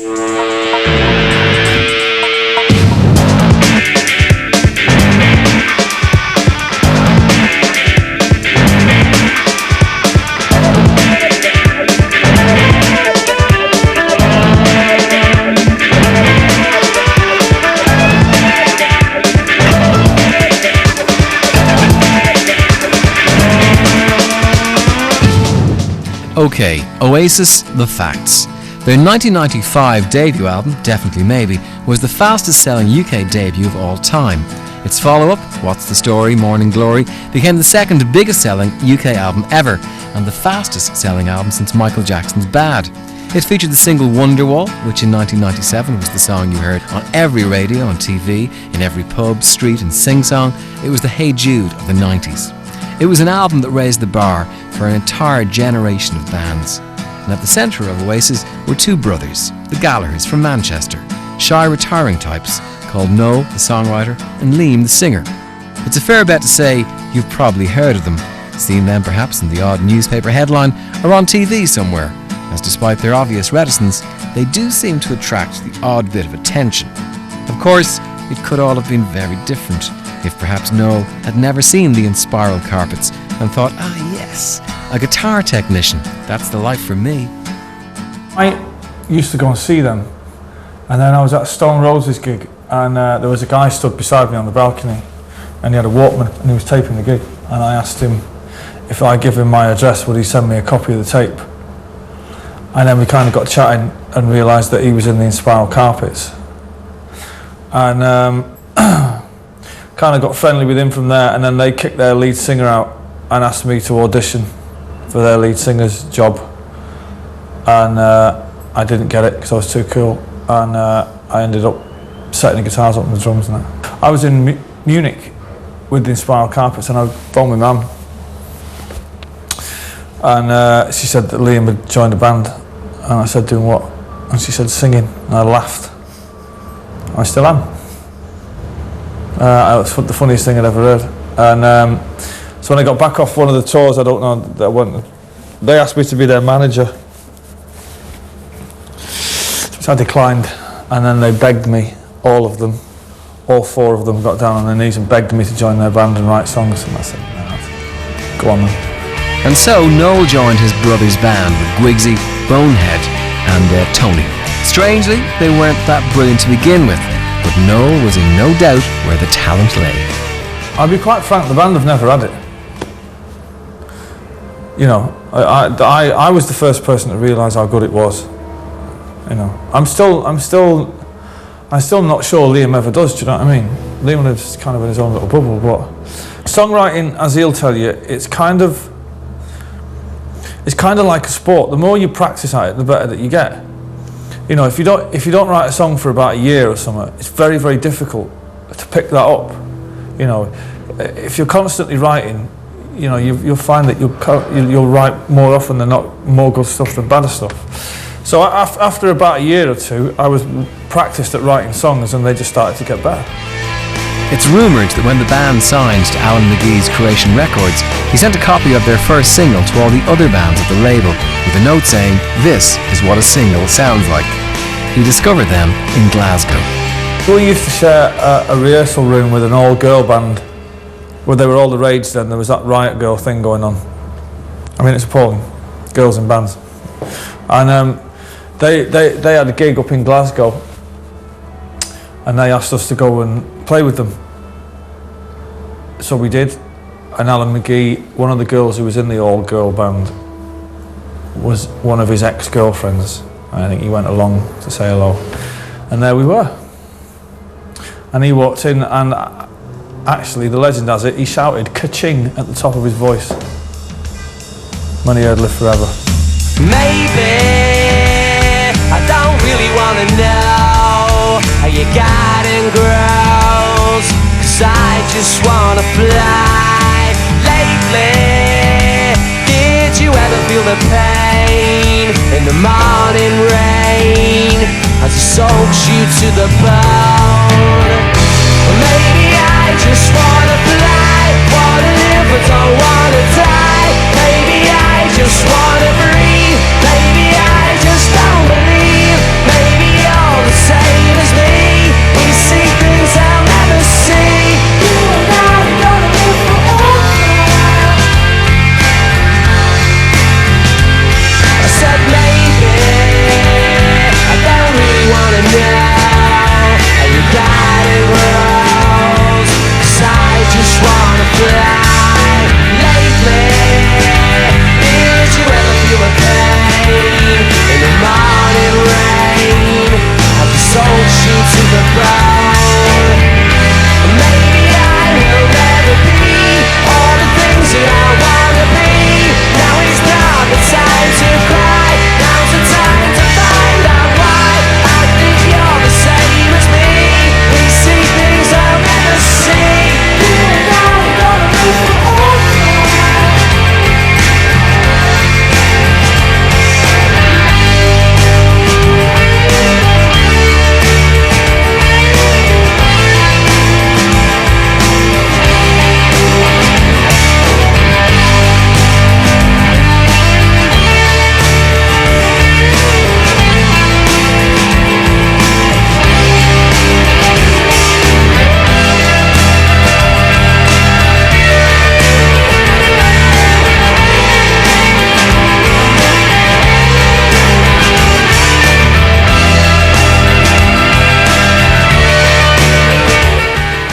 Okay, Oasis, The Facts. Their 1995 debut album, Definitely Maybe, was the fastest selling UK debut of all time. Its follow-up, What's the Story, Morning Glory, became the second biggest selling UK album ever and the fastest selling album since Michael Jackson's Bad. It featured the single Wonderwall, which in 1997 was the song you heard on every radio and TV, in every pub, street and sing-song. It was the Hey Jude of the 90s. It was an album that raised the bar for an entire generation of bands. And at the centre of Oasis were two brothers, the Gallaghers from Manchester, shy retiring types called Noel, the songwriter, and Liam, the singer. It's a fair bet to say you've probably heard of them, seen them perhaps in the odd newspaper headline or on TV somewhere, as despite their obvious reticence, they do seem to attract the odd bit of attention. Of course, it could all have been very different if perhaps Noel had never seen the Inspiral Carpets and thought, yes, a guitar technician, that's the life for me. I used to go and see them, and then I was at a Stone Roses gig, and there was a guy stood beside me on the balcony, and he had a Walkman, and he was taping the gig, and I asked him if I give him my address, would he send me a copy of the tape? And then we kind of got chatting and realised that he was in the Inspiral Carpets, and kind of got friendly with him from there, and then they kicked their lead singer out and asked me to audition for their lead singer's job, and I didn't get it because I was too cool, and I ended up setting the guitars up and the drums and that. I was in Munich with the Inspiral Carpets, and I phoned my mum, and she said that Liam had joined the band, and I said, doing what? And she said, singing, and I laughed. I still am. It was the funniest thing I'd ever heard. And so when I got back off one of the tours, I don't know, they asked me to be their manager, which I declined, and then they begged me, all of them, all four of them got down on their knees and begged me to join their band and write songs, and I said, no, go on then. And so Noel joined his brother's band with Gwigsy, Bonehead and Tony. Strangely, they weren't that brilliant to begin with, but Noel was in no doubt where the talent lay. I'll be quite frank, the band have never had it. You know, I was the first person to realise how good it was. You know, I'm still not sure Liam ever does, do you know what I mean? Liam lives kind of in his own little bubble, but songwriting, as he'll tell you, it's kind of like a sport. The more you practice at it, the better that you get. You know, if you don't write a song for about a year or something, it's very, very difficult to pick that up. You know, if you're constantly writing, you know, you'll find that you'll write more often than not more good stuff than bad stuff. So after about a year or two, I was practiced at writing songs, and they just started to get better. It's rumoured that when the band signed to Alan McGee's Creation Records, he sent a copy of their first single to all the other bands at the label, with a note saying, "This is what a single sounds like." He discovered them in Glasgow. We used to share a rehearsal room with an all-girl band, where they were all the rage then. There was that Riot Girl thing going on. I mean, it's appalling, girls in bands. And they had a gig up in Glasgow, and they asked us to go and play with them. So we did, and Alan McGee, one of the girls who was in the all-girl band, was one of his ex-girlfriends. I think he went along to say hello, and there we were. And he walked in, and actually, the legend has it, he shouted "ka-ching" at the top of his voice when he heard "Live Forever." Maybe I don't really want to know how your garden grows, 'cause I just want to fly. Lately, did you ever feel the pain in the morning rain as it soaks you to the bone? Well, maybe I just want to fly, want to live but don't want to die. Maybe I just want to breathe, maybe I just don't believe, maybe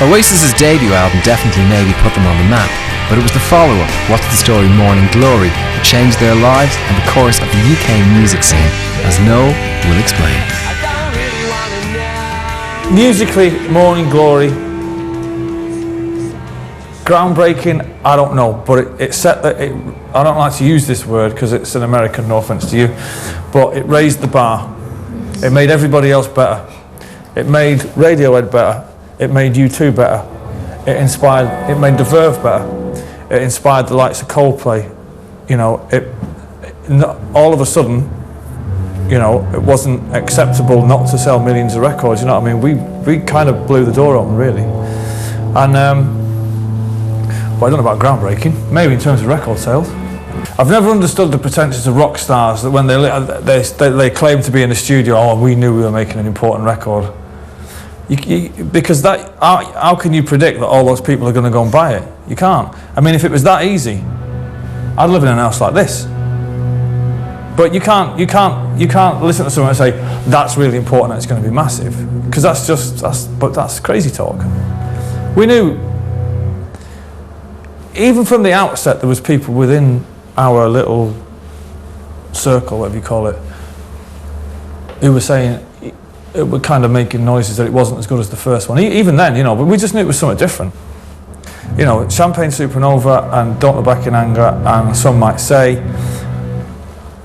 Oasis's debut album Definitely Maybe put them on the map, but it was the follow-up, What's the Story Morning Glory, that changed their lives and the course of the UK music scene, as Noel will explain. Musically, Morning Glory, groundbreaking, I don't know, but it set that. I don't like to use this word because it's an American, no offence to you, but it raised the bar. It made everybody else better. It made Radiohead better. It made U2 better. It made The Verve better. It inspired the likes of Coldplay. You know, all of a sudden, you know, it wasn't acceptable not to sell millions of records. You know what I mean? We kind of blew the door open, really. And well, I don't know about groundbreaking. Maybe in terms of record sales. I've never understood the pretensions of rock stars that when they claim to be in the studio, oh, we knew we were making an important record. Because that, how can you predict that all those people are going to go and buy it? You can't. I mean, if it was that easy, I'd live in a house like this. But you can't listen to someone and say that's really important and it's going to be massive, because that's crazy talk. We knew, even from the outset, there was people within our little circle, whatever you call it, who were saying, it were kind of making noises that it wasn't as good as the first one. Even then, you know, but we just knew it was something different. You know, Champagne Supernova and Don't Look Back in Anger, and some might say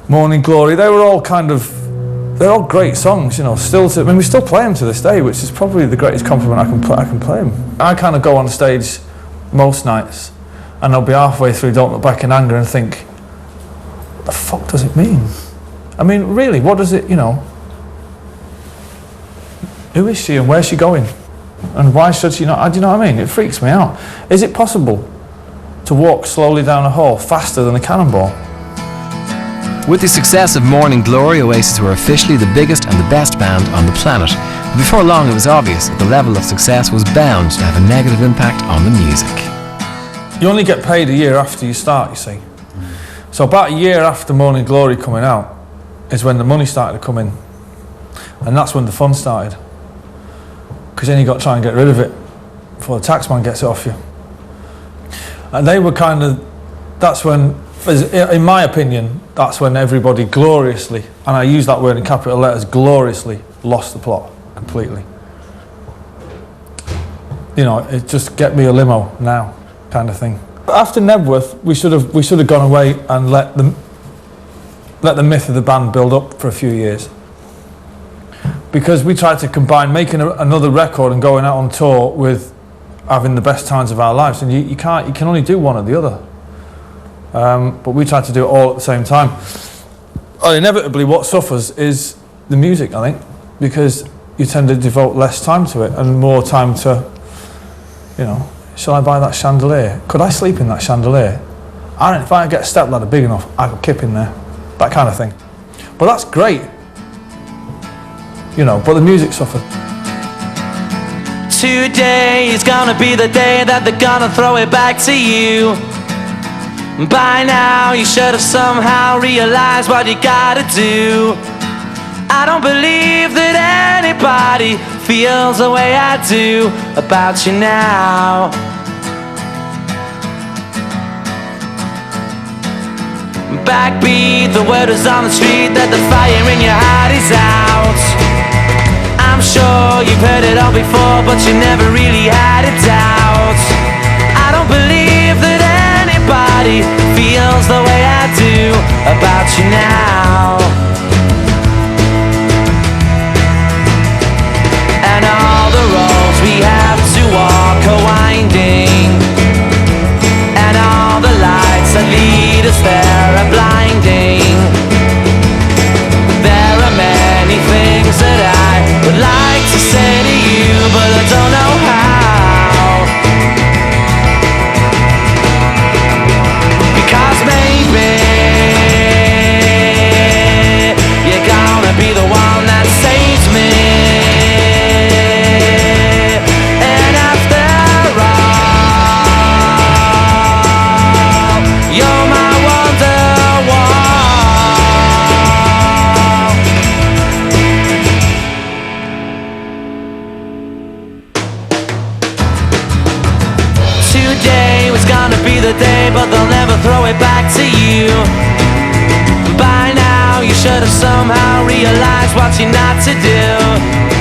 Morning Glory, they're all great songs, you know, I mean, we still play them to this day, which is probably the greatest compliment I can play them. I kind of go on stage most nights, and I'll be halfway through Don't Look Back in Anger and think, what the fuck does it mean? I mean, really, what does it, you know, who is she and where's she going? And why should she not? Do you know what I mean? It freaks me out. Is it possible to walk slowly down a hall faster than a cannonball? With the success of Morning Glory, Oasis were officially the biggest and the best band on the planet. But before long, it was obvious that the level of success was bound to have a negative impact on the music. You only get paid a year after you start, you see. So about a year after Morning Glory coming out is when the money started to come in. And that's when the fun started. Because then you got to try and get rid of it before the taxman gets it off you. And they were kind of, that's when, in my opinion, that's when everybody gloriously, and I use that word in capital letters, gloriously lost the plot completely. You know, it just get me a limo now kind of thing. After Nebworth, we should have gone away and let the myth of the band build up for a few years. Because we tried to combine making another record and going out on tour with having the best times of our lives, and you can only do one or the other. But we tried to do it all at the same time. Well, inevitably, what suffers is the music, I think, because you tend to devote less time to it and more time to, you know, shall I buy that chandelier? Could I sleep in that chandelier? If I get a step ladder big enough, I could kip in there. That kind of thing. But that's great. You know, but the music suffered. Today is gonna be the day that they're gonna throw it back to you. By now you should have somehow realized what you gotta do. I don't believe that anybody feels the way I do about you now. Backbeat, the word is on the street that the fire in your heart is out. I'm sure you've heard it all before, but you never really had a doubt. I don't believe that anybody feels the way I do about you now. And all the roads we have to walk are winding, and all the lights that lead us there are blinding. There are many things that I would like to say to you, but I don't know how. Because maybe somehow realize what you're not to do.